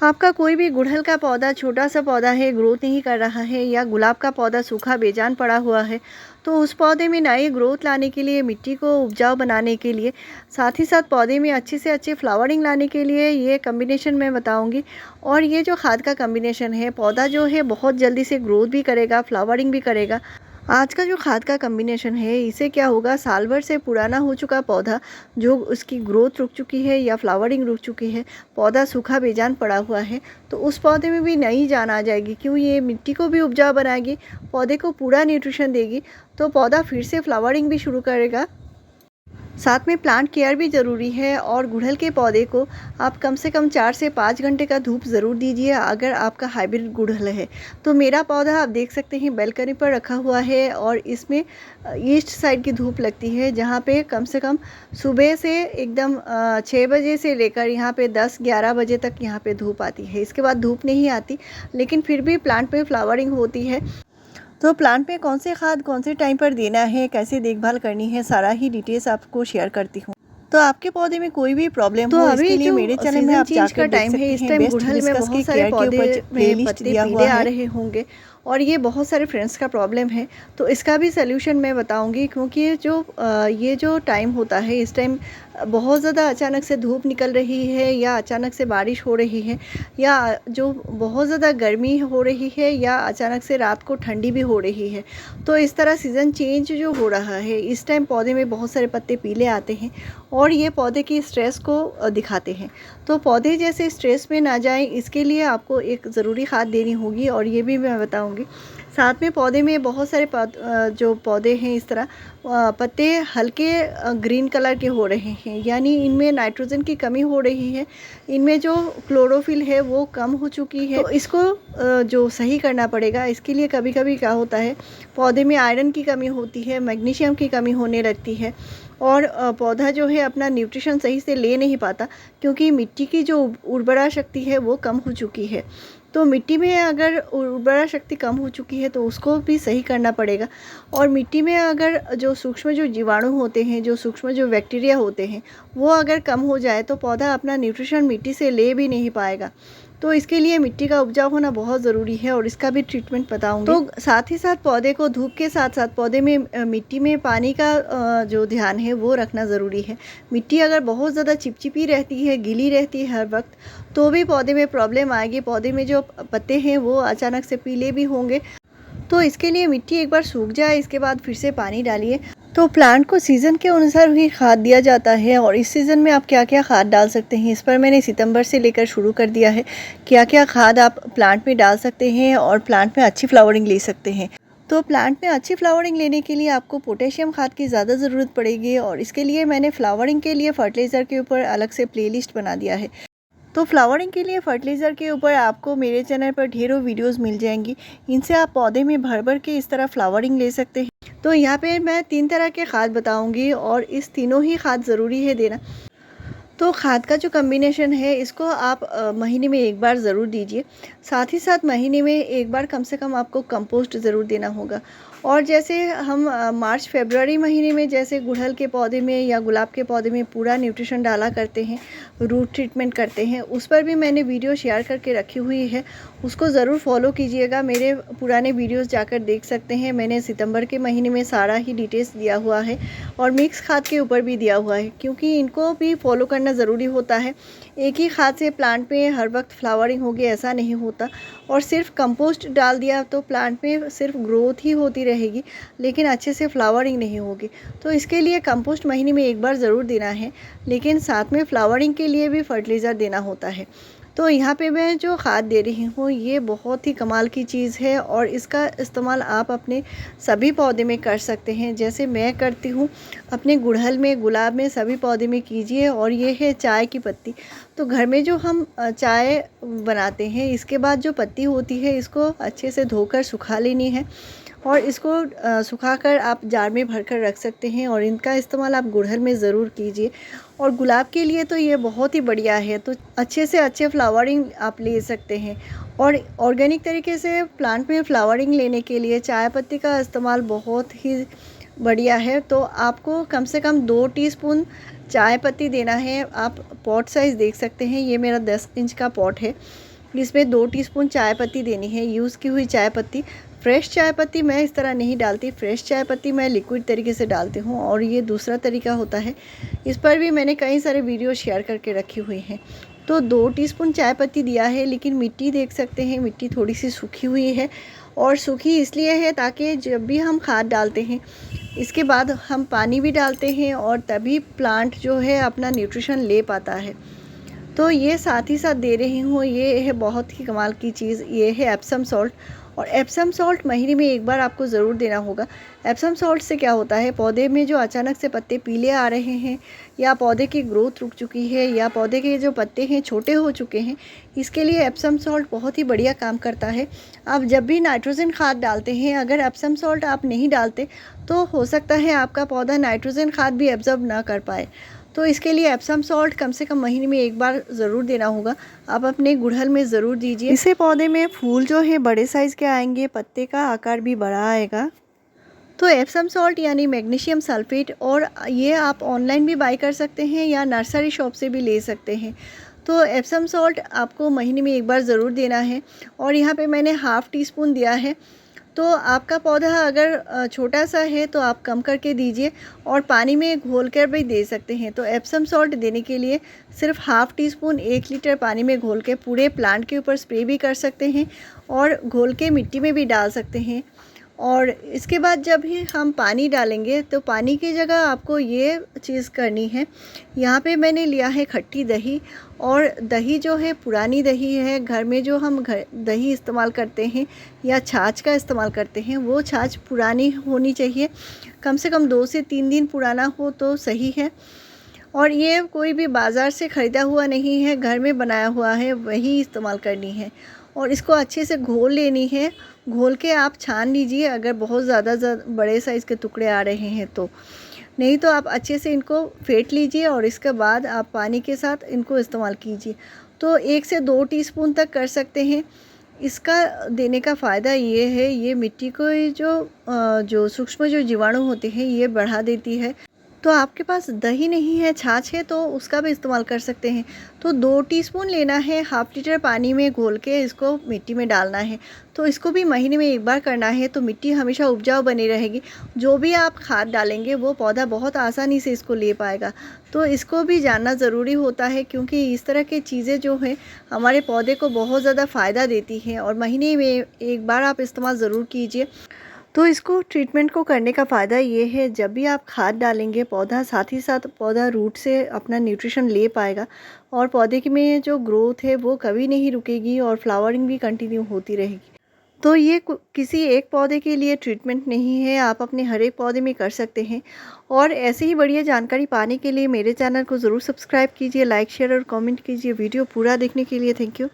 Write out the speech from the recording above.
आपका कोई भी गुड़हल का पौधा छोटा सा पौधा है, ग्रोथ नहीं कर रहा है, या गुलाब का पौधा सूखा बेजान पड़ा हुआ है, तो उस पौधे में नई ग्रोथ लाने के लिए, मिट्टी को उपजाऊ बनाने के लिए, साथ ही साथ पौधे में अच्छे से अच्छे फ्लावरिंग लाने के लिए ये कम्बिनेशन मैं बताऊंगी। और ये जो खाद का कम्बिनेशन है, पौधा जो है बहुत जल्दी से ग्रोथ भी करेगा, फ्लावरिंग भी करेगा। आज का जो खाद का कम्बिनेशन है, इससे क्या होगा, साल भर से पुराना हो चुका पौधा, जो उसकी ग्रोथ रुक चुकी है या फ्लावरिंग रुक चुकी है, पौधा सूखा बेजान पड़ा हुआ है, तो उस पौधे में भी नई जान आ जाएगी। क्यों? ये मिट्टी को भी उपजाऊ बनाएगी, पौधे को पूरा न्यूट्रिशन देगी, तो पौधा फिर से फ्लावरिंग भी शुरू करेगा। साथ में प्लांट केयर भी ज़रूरी है। और गुड़हल के पौधे को आप कम से कम 4 से 5 घंटे का धूप ज़रूर दीजिए, अगर आपका हाइब्रिड गुड़हल है। तो मेरा पौधा आप देख सकते हैं बैल्कनी पर रखा हुआ है, और इसमें ईस्ट साइड की धूप लगती है, जहाँ पे कम से कम सुबह से एकदम 6 बजे से लेकर यहाँ पे 10-11 बजे तक यहाँ पे धूप आती है। इसके बाद धूप नहीं आती, लेकिन फिर भी प्लांट में फ्लावरिंग होती है। तो प्लांट में कौन से खाद कौन से टाइम पर देना है, कैसे देखभाल करनी है, सारा ही डिटेल्स आपको शेयर करती हूँ। तो आपके पौधे में कोई भी प्रॉब्लम हो, इसके लिए मेरे चैनल में आप जाकर टाइम है, इस टाइम गुड़हल में बहुत सारे पौधे में पत्ते पीले आ रहे होंगे, और ये बहुत सारे फ्रेंड्स का प्रॉब्लम है। तो इसका भी सल्यूशन मैं बताऊंगी, क्योंकि ये जो टाइम होता है, इस टाइम बहुत ज़्यादा अचानक से धूप निकल रही है, या अचानक से बारिश हो रही है, या जो बहुत ज़्यादा गर्मी हो रही है, या अचानक से रात को ठंडी भी हो रही है। तो इस तरह सीज़न चेंज जो हो रहा है, इस टाइम पौधे में बहुत सारे पत्ते पीले आते हैं, और ये पौधे की स्ट्रेस को दिखाते हैं। तो पौधे जैसे स्ट्रेस में ना जाएं, इसके लिए आपको एक ज़रूरी खाद देनी होगी, और ये भी मैं बताऊंगी। साथ में पौधे में बहुत सारे जो पौधे हैं, इस तरह पत्ते हल्के ग्रीन कलर के हो रहे हैं, यानी इनमें नाइट्रोजन की कमी हो रही है, इनमें जो क्लोरोफिल है वो कम हो चुकी है। तो इसको जो सही करना पड़ेगा। इसके लिए कभी कभी क्या होता है, पौधे में आयरन की कमी होती है, मैग्नीशियम की कमी होने लगती है, और पौधा जो है अपना न्यूट्रिशन सही से ले नहीं पाता, क्योंकि मिट्टी की जो उर्वरा शक्ति है वो कम हो चुकी है। तो मिट्टी में अगर उर्वरा शक्ति कम हो चुकी है, तो उसको भी सही करना पड़ेगा। और मिट्टी में अगर जो सूक्ष्म जो जीवाणु होते हैं, जो सूक्ष्म जो बैक्टीरिया होते हैं, वो अगर कम हो जाए, तो पौधा अपना न्यूट्रिशन मिट्टी से ले भी नहीं पाएगा। तो इसके लिए मिट्टी का उपजाऊ होना बहुत ज़रूरी है, और इसका भी ट्रीटमेंट बताऊंगी। तो साथ ही साथ पौधे को धूप के साथ साथ पौधे में मिट्टी में पानी का जो ध्यान है वो रखना ज़रूरी है। मिट्टी अगर बहुत ज़्यादा चिपचिपी रहती है, गीली रहती है हर वक्त, तो भी पौधे में प्रॉब्लम आएगी। पौधे में जो पत्ते हैं वो अचानक से पीले भी होंगे। तो इसके लिए मिट्टी एक बार सूख जाए, इसके बाद फिर से पानी डालिए। तो प्लांट को सीज़न के अनुसार ही खाद दिया जाता है, और इस सीज़न में आप क्या क्या खाद डाल सकते हैं, इस पर मैंने सितंबर से लेकर शुरू कर दिया है। क्या क्या खाद आप प्लांट में डाल सकते हैं, और प्लांट में अच्छी फ्लावरिंग ले सकते हैं। तो प्लांट में अच्छी फ्लावरिंग लेने के लिए आपको पोटेशियम खाद की ज़्यादा ज़रूरत पड़ेगी, और इसके लिए मैंने फ्लावरिंग के लिए फर्टिलाइज़र के ऊपर अलग से प्लेलिस्ट बना दिया है। तो फ्लावरिंग के लिए फर्टिलाइज़र के ऊपर आपको मेरे चैनल पर ढेरों वीडियोस मिल जाएंगी। इनसे आप पौधे में भर भर के इस तरह फ्लावरिंग ले सकते हैं। तो यहाँ पे मैं 3 तरह के खाद बताऊंगी, और इस तीनों ही खाद ज़रूरी है देना। तो खाद का जो कम्बिनेशन है, इसको आप महीने में एक बार ज़रूर दीजिए। साथ ही साथ महीने में एक बार कम से कम आपको कंपोस्ट ज़रूर देना होगा। और जैसे हम मार्च फरवरी महीने में जैसे गुड़हल के पौधे में या गुलाब के पौधे में पूरा न्यूट्रिशन डाला करते हैं, रूट ट्रीटमेंट करते हैं, उस पर भी मैंने वीडियो शेयर करके रखी हुई है। उसको ज़रूर फॉलो कीजिएगा। मेरे पुराने वीडियोस जाकर देख सकते हैं। मैंने सितंबर के महीने में सारा ही डिटेल्स दिया हुआ है, और मिक्स खाद के ऊपर भी दिया हुआ है, क्योंकि इनको भी फॉलो करना ज़रूरी होता है। एक ही खाद से प्लांट में हर वक्त फ्लावरिंग होगी ऐसा नहीं होता। और सिर्फ कंपोस्ट डाल दिया तो प्लांट में सिर्फ ग्रोथ ही होती रहेगी, लेकिन अच्छे से फ्लावरिंग नहीं होगी। तो इसके लिए कंपोस्ट महीने में एक बार ज़रूर देना है, लेकिन साथ में फ्लावरिंग के लिए भी फर्टिलाइज़र देना होता है। तो यहाँ पे मैं जो खाद दे रही हूँ, ये बहुत ही कमाल की चीज़ है, और इसका इस्तेमाल आप अपने सभी पौधे में कर सकते हैं, जैसे मैं करती हूँ अपने गुड़हल में, गुलाब में, सभी पौधे में कीजिए। और ये है चाय की पत्ती। तो घर में जो हम चाय बनाते हैं, इसके बाद जो पत्ती होती है, इसको अच्छे से धोकर सुखा लेनी है, और इसको सुखाकर आप जार में भरकर रख सकते हैं, और इनका इस्तेमाल आप गुड़हल में ज़रूर कीजिए। और गुलाब के लिए तो ये बहुत ही बढ़िया है। तो अच्छे से अच्छे फ्लावरिंग आप ले सकते हैं। और ऑर्गेनिक तरीके से प्लांट में फ्लावरिंग लेने के लिए चाय पत्ती का इस्तेमाल बहुत ही बढ़िया है। तो आपको कम से कम 2 टीस्पून चाय पत्ती देना है। आप पॉट साइज़ देख सकते हैं, ये मेरा 10 इंच का पॉट है। जिसमें 2 टीस्पून चाय पत्ती देनी है, यूज़ की हुई चाय पत्ती। फ्रेश चाय पत्ती मैं इस तरह नहीं डालती, फ्रेश चाय पत्ती मैं लिक्विड तरीके से डालती हूँ और ये दूसरा तरीका होता है। इस पर भी मैंने कई सारे वीडियो शेयर करके रखी हुई हैं। तो 2 टीस्पून चाय पत्ती दिया है, लेकिन मिट्टी देख सकते हैं, मिट्टी थोड़ी सी सूखी हुई है और सूखी इसलिए है ताकि जब भी हम खाद डालते हैं इसके बाद हम पानी भी डालते हैं और तभी प्लांट जो है अपना न्यूट्रिशन ले पाता है। तो ये साथ ही साथ दे रही हूँ, ये है बहुत ही कमाल की चीज़, ये है एप्सम सॉल्ट। और एप्सम सॉल्ट महीने में एक बार आपको ज़रूर देना होगा। एप्सम सॉल्ट से क्या होता है, पौधे में जो अचानक से पत्ते पीले आ रहे हैं या पौधे की ग्रोथ रुक चुकी है या पौधे के जो पत्ते हैं छोटे हो चुके हैं, इसके लिए एप्सम सॉल्ट बहुत ही बढ़िया काम करता है। आप जब भी नाइट्रोजन खाद डालते हैं, अगर एप्सम सॉल्ट आप नहीं डालते तो हो सकता है आपका पौधा नाइट्रोजन खाद भी एब्जॉर्ब ना कर पाए। तो इसके लिए एप्सम सॉल्ट कम से कम महीने में एक बार ज़रूर देना होगा। आप अपने गुड़हल में ज़रूर दीजिए। इससे पौधे में फूल जो है बड़े साइज़ के आएंगे, पत्ते का आकार भी बड़ा आएगा। तो एप्सम सॉल्ट यानी मैग्नीशियम सल्फेट, और ये आप ऑनलाइन भी बाई कर सकते हैं या नर्सरी शॉप से भी ले सकते हैं। तो एप्सम सॉल्ट आपको महीने में एक बार ज़रूर देना है और यहाँ पे मैंने हाफ़ टी स्पून दिया है। तो आपका पौधा अगर छोटा सा है तो आप कम करके दीजिए और पानी में घोल कर भी दे सकते हैं। तो एप्सम सॉल्ट देने के लिए सिर्फ हाफ़ टी स्पून 1 लीटर पानी में घोल के पूरे प्लांट के ऊपर स्प्रे भी कर सकते हैं और घोल के मिट्टी में भी डाल सकते हैं। और इसके बाद जब भी हम पानी डालेंगे तो पानी की जगह आपको ये चीज़ करनी है, यहाँ पे मैंने लिया है खट्टी दही। और दही जो है पुरानी दही है, घर में जो हम दही इस्तेमाल करते हैं या छाछ का इस्तेमाल करते हैं, वो छाछ पुरानी होनी चाहिए, कम से कम 2 से 3 दिन पुराना हो तो सही है। और ये कोई भी बाज़ार से ख़रीदा हुआ नहीं है, घर में बनाया हुआ है, वही इस्तेमाल करनी है। और इसको अच्छे से घोल लेनी है। घोल के आप छान लीजिए अगर बहुत ज़्यादा बड़े साइज़ के टुकड़े आ रहे हैं तो, नहीं तो आप अच्छे से इनको फेंट लीजिए और इसके बाद आप पानी के साथ इनको इस्तेमाल कीजिए। तो 1 से 2 टीस्पून तक कर सकते हैं। इसका देने का फ़ायदा ये है, ये मिट्टी को जो सूक्ष्म जो जीवाणु होते हैं ये बढ़ा देती है। तो आपके पास दही नहीं है, छाछ है, तो उसका भी इस्तेमाल कर सकते हैं। तो 2 टीस्पून लेना है, हाफ़ लीटर पानी में घोल के इसको मिट्टी में डालना है। तो इसको भी महीने में एक बार करना है, तो मिट्टी हमेशा उपजाऊ बनी रहेगी। जो भी आप खाद डालेंगे वो पौधा बहुत आसानी से इसको ले पाएगा। तो इसको भी जानना ज़रूरी होता है, क्योंकि इस तरह की चीज़ें जो हैं हमारे पौधे को बहुत ज़्यादा फ़ायदा देती हैं और महीने में एक बार आप इस्तेमाल ज़रूर कीजिए। तो इसको ट्रीटमेंट को करने का फ़ायदा ये है, जब भी आप खाद डालेंगे पौधा साथ ही साथ पौधा रूट से अपना न्यूट्रिशन ले पाएगा और पौधे की में जो ग्रोथ है वो कभी नहीं रुकेगी और फ्लावरिंग भी कंटिन्यू होती रहेगी। तो ये किसी एक पौधे के लिए ट्रीटमेंट नहीं है, आप अपने हर एक पौधे में कर सकते हैं। और ऐसे ही बढ़िया जानकारी पाने के लिए मेरे चैनल को ज़रूर सब्सक्राइब कीजिए, लाइक शेयर और कमेंट कीजिए। वीडियो पूरा देखने के लिए थैंक यू।